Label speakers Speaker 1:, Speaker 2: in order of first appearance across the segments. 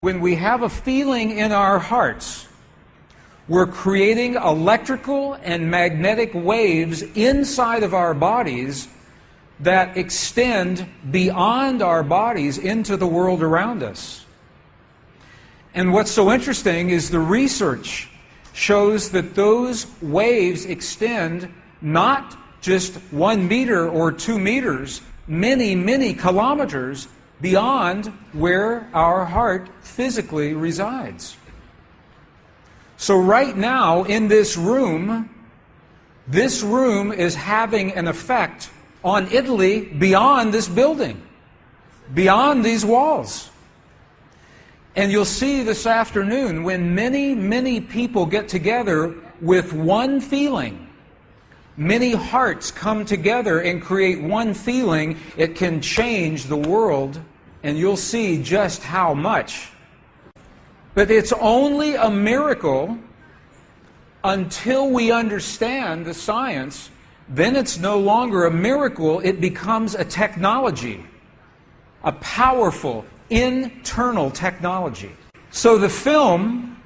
Speaker 1: When we have a feeling in our hearts, we're creating electrical and magnetic waves inside of our bodies that extend beyond our bodies into the world around us. And what's so interesting is the research shows that those waves extend not just 1 meter or 2 meters, many, many kilometers beyond where our heart physically resides. So right now in this room is having an effect on Italy beyond this building, beyond these walls. And you'll see this afternoon when many, many people get together with one feeling, many hearts come together and create one feeling, it can change the world, and you'll see just how much. But it's only a miracle until we understand the science. Then it's no longer a miracle, it becomes a technology, a powerful internal technology. So this film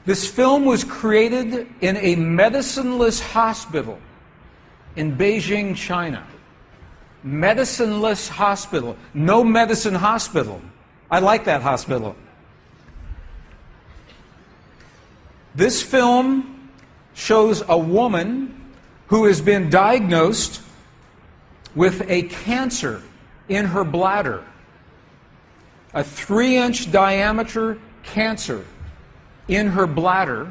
Speaker 1: was created in a medicineless hospital in Beijing, China. Medicineless hospital, no medicine hospital. I like that hospital. This film shows a woman who has been diagnosed with a cancer in her bladder, a 3-inch diameter cancer in her bladder,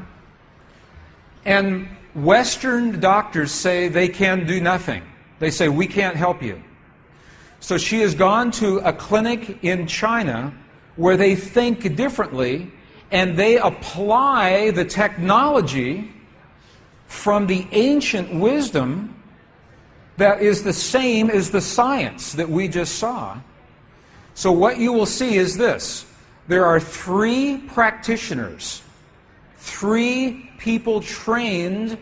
Speaker 1: and Western doctors say they can do nothing. They say, we can't help you. So she has gone to a clinic in China where they think differently, and they apply the technology from the ancient wisdom that is the same as the science that we just saw. So what you will see is this. There are 3 practitioners, 3 people trained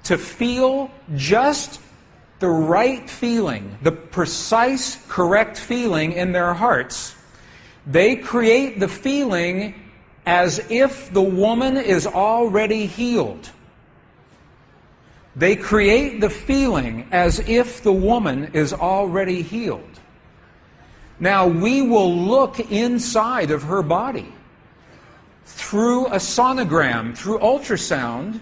Speaker 1: to feel just the right feeling, the precise, correct feeling in their hearts. They create the feeling as if the woman is already healed. They create the feeling as if the woman is already healed. Now, we will look inside of her body through a sonogram, through ultrasound.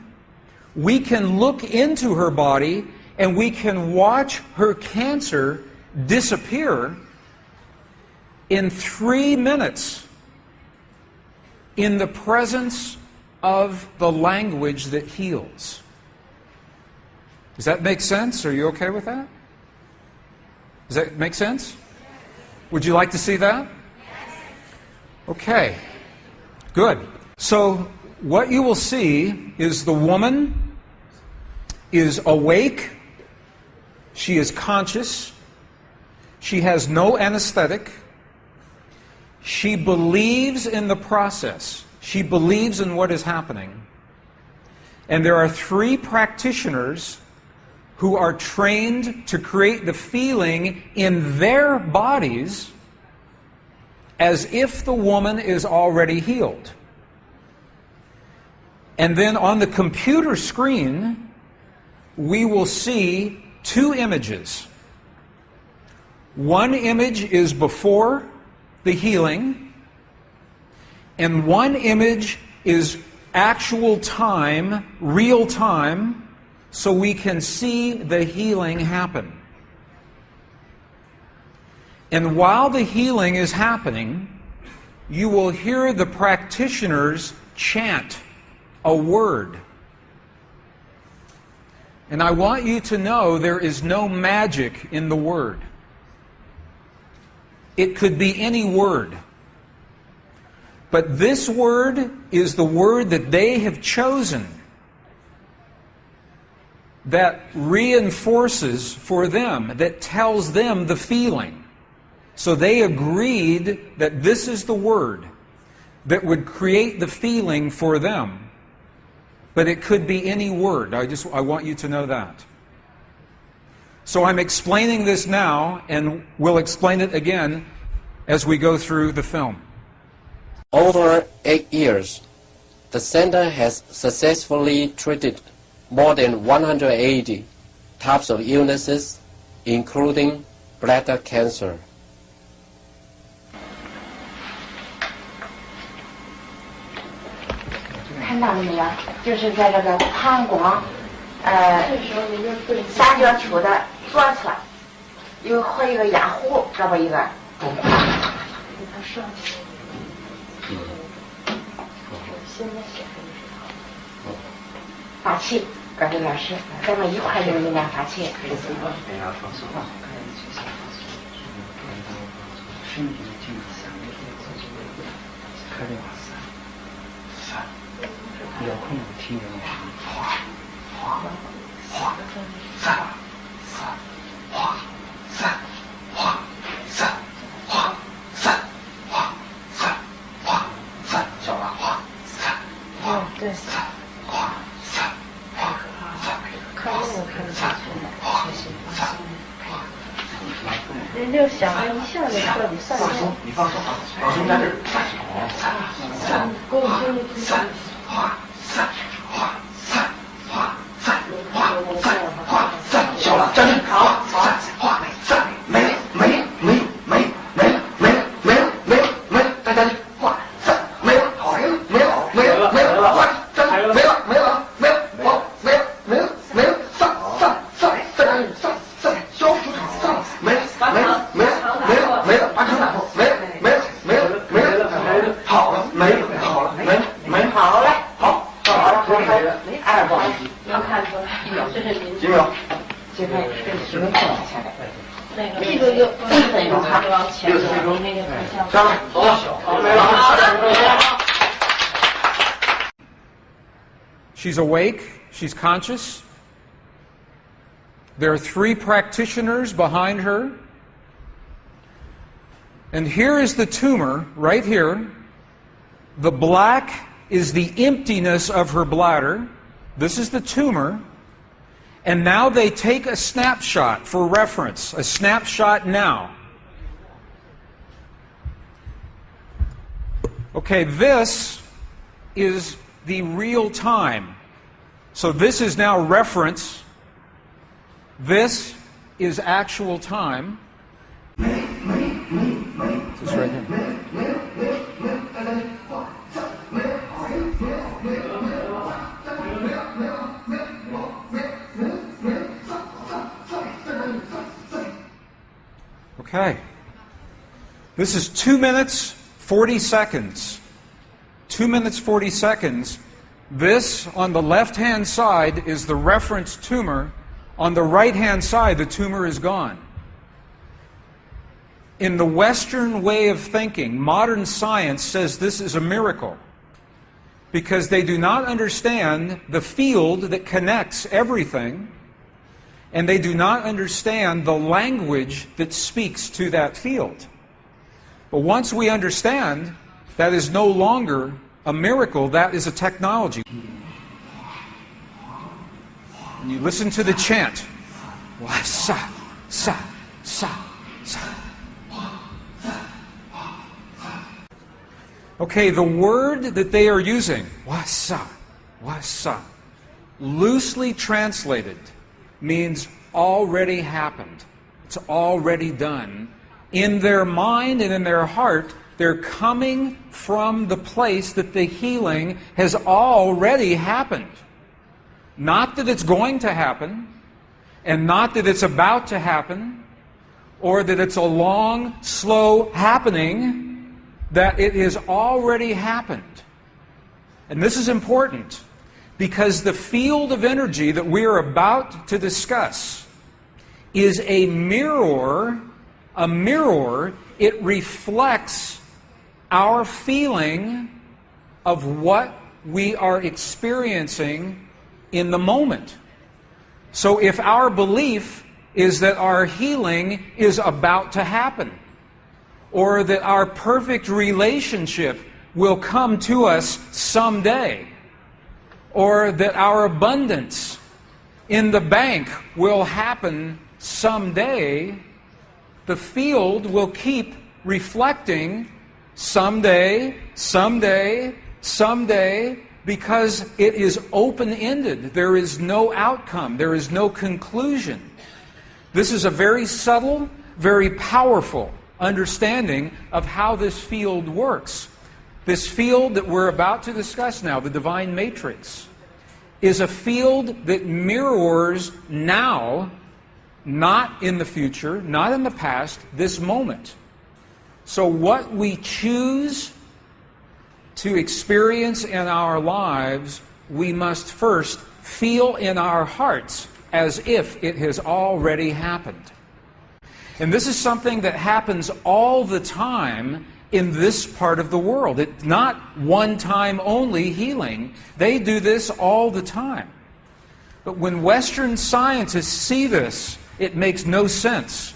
Speaker 1: We can look into her body and we can watch her cancer disappear in 3 minutes in the presence of the language that heals. Does that make sense? Are you okay with that? Does that make sense? Would you like to see that? Okay, good. So what you will see is the woman is awake, she is conscious, she has no anesthetic, she believes in the process, she believes in what is happening. And there are 3 practitioners who are trained to create the feeling in their bodies as if the woman is already healed. And then on the computer screen, we will see 2 images. One image is before the healing, and one image is actual time, real time, so we can see the healing happen. And while the healing is happening, you will hear the practitioners chant a word. And I want you to know there is no magic in the word. It could be any word. But this word is the word that they have chosen that reinforces for them, that tells them the feeling. So they agreed that this is the word that would create the feeling for them. But it could be any word. I want you to know that. So I'm explaining this now, and we'll explain it again as we go through the film.
Speaker 2: Over 8 years, the center has successfully treated more than 180 types of illnesses, including bladder cancer.
Speaker 3: 看到了没有？就是在这个膀胱，三角球的左侧，和一个压壶，这么一个。发气，各位老师，咱们一块用力量发气。身体的静3、3、遥控听人哗哗哗3、哗3、哗3、哗3、哗3、哗3，小了哗3、哗对3、哗3、哗3、看那个看得下去了，哗3、哗。人就想着一下子到底算什么？你放松啊，老师在这儿。3、哗3、哗3、哗3、哗3、哗3，小了，站正，好，3、哗3，没了，没了，没了，没了，没了，没了，没了，没了，没了，再站正，哗3，没了，好，没了，没了，没了，没了，哗站正，没了，没了，没了，好，没了，没了，没了，3、再站正，3、消除场，3，没了，没了，没了，没了，没了，把手打破，没了，没了，没了，没了，没了，好了，没了，好了，没了，没了，好了，好。哎，不好意思，能看出来，这是您几秒？这边跟10分钟下来，那个这个就1分钟哈，60分钟那个上来，走，好，没了，好的。
Speaker 1: She's awake, she's conscious. There are 3 practitioners behind her. And here is the tumor, right here. The black is the emptiness of her bladder. This is the tumor. And now they take a snapshot for reference, a snapshot now. Okay, this is the real time. So this is now reference. This is actual time. This is right here. Okay. This is 2 minutes, 40 seconds. 2 minutes, 40 seconds. This, on the left-hand side, is the reference tumor. On the right-hand side, the tumor is gone. In the Western way of thinking, modern science says this is a miracle because they do not understand the field that connects everything, and they do not understand the language that speaks to that field. But once we understand, that is no longer a miracle, that is a technology. And you listen to the chant. Sa, sa, sa, sa. Okay, the word that they are using, wasa, wasa, loosely translated, means already happened. It's already done. In their mind and in their heart, they're coming from the place that the healing has already happened. Not that it's going to happen, and not that it's about to happen, or that it's a long, slow happening, that it has already happened. And this is important, because the field of energy that we are about to discuss is a mirror. A mirror, it reflects our feeling of what we are experiencing in the moment. So if our belief is that our healing is about to happen, or that our perfect relationship will come to us someday, or that our abundance in the bank will happen someday, the field will keep reflecting someday, someday, someday, because it is open-ended. There is no outcome. There is no conclusion. This is a very subtle, very powerful understanding of how this field works. This field that we're about to discuss now, the divine matrix, is a field that mirrors now, not in the future, not in the past, this moment. So what we choose to experience in our lives, we must first feel in our hearts as if it has already happened. And this is something that happens all the time in this part of the world. It's not one-time only healing. They do this all the time. But when Western scientists see this, it makes no sense,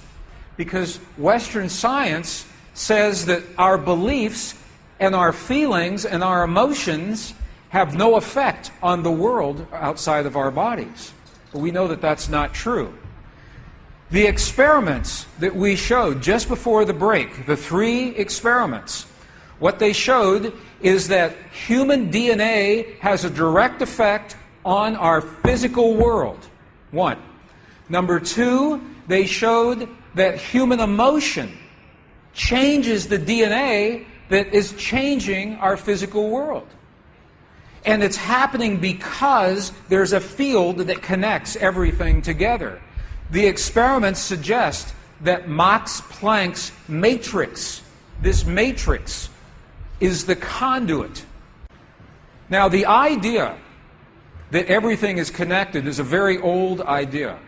Speaker 1: because Western science says that our beliefs and our feelings and our emotions have no effect on the world outside of our bodies. But we know that that's not true. The experiments that we showed just before the break, the 3 experiments, what they showed is that human DNA has a direct effect on our physical world. 1. Number 2, they showed that human emotion changes the DNA that is changing our physical world. And it's happening because there's a field that connects everything together. The experiments suggest that Max Planck's matrix, this matrix, is the conduit. Now, the idea that everything is connected is a very old idea.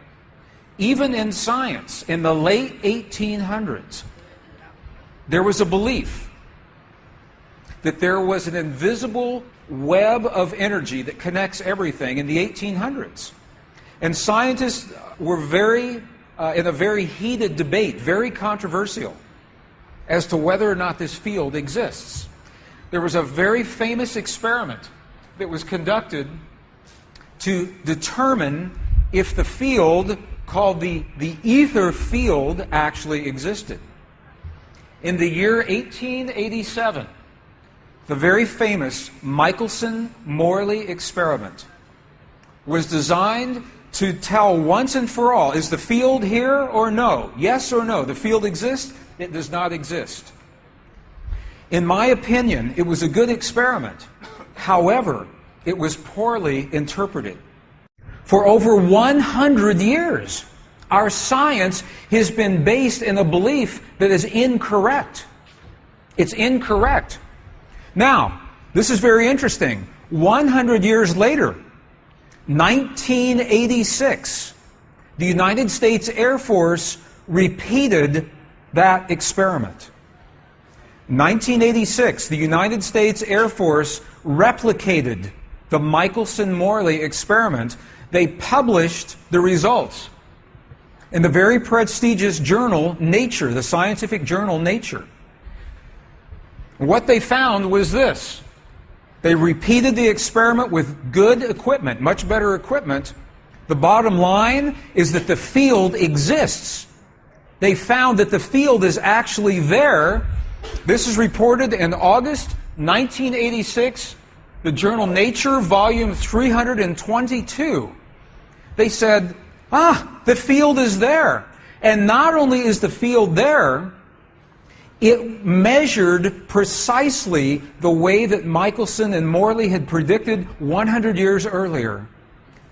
Speaker 1: Even in science, in the late 1800s, there was a belief that there was an invisible web of energy that connects everything in the 1800s. And scientists were in a very heated debate, very controversial, as to whether or not this field exists. There was a very famous experiment that was conducted to determine if the field called the ether field actually existed. In the year 1887, the very famous Michelson-Morley experiment was designed to tell once and for all, is the field here or no? Yes or no? The field exists? It does not exist. In my opinion, it was a good experiment. However, it was poorly interpreted. For over 100 years, our science has been based in a belief that is incorrect. It's incorrect. Now, this is very interesting. 100 years later, 1986, the United States Air Force repeated that experiment. 1986, the United States Air Force replicated the Michelson-Morley experiment. They published the results in the very prestigious journal Nature, the scientific journal Nature. What they found was this. They repeated the experiment with good equipment, much better equipment. The bottom line is that the field exists. They found that the field is actually there. This is reported in August 1986, the journal Nature, volume 322. They said, the field is there. And not only is the field there, it measured precisely the way that Michelson and Morley had predicted 100 years earlier.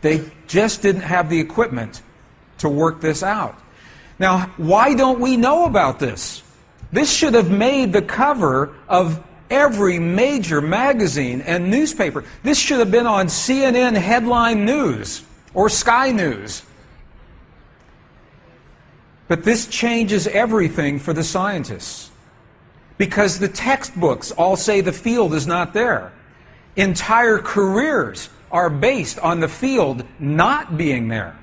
Speaker 1: They just didn't have the equipment to work this out. Now, why don't we know about this? This should have made the cover of every major magazine and newspaper. This should have been on CNN headline news or Sky News. But this changes everything for the scientists, because the textbooks all say the field is not there. Entire careers are based on the field not being there.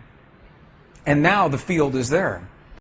Speaker 1: And now the field is there.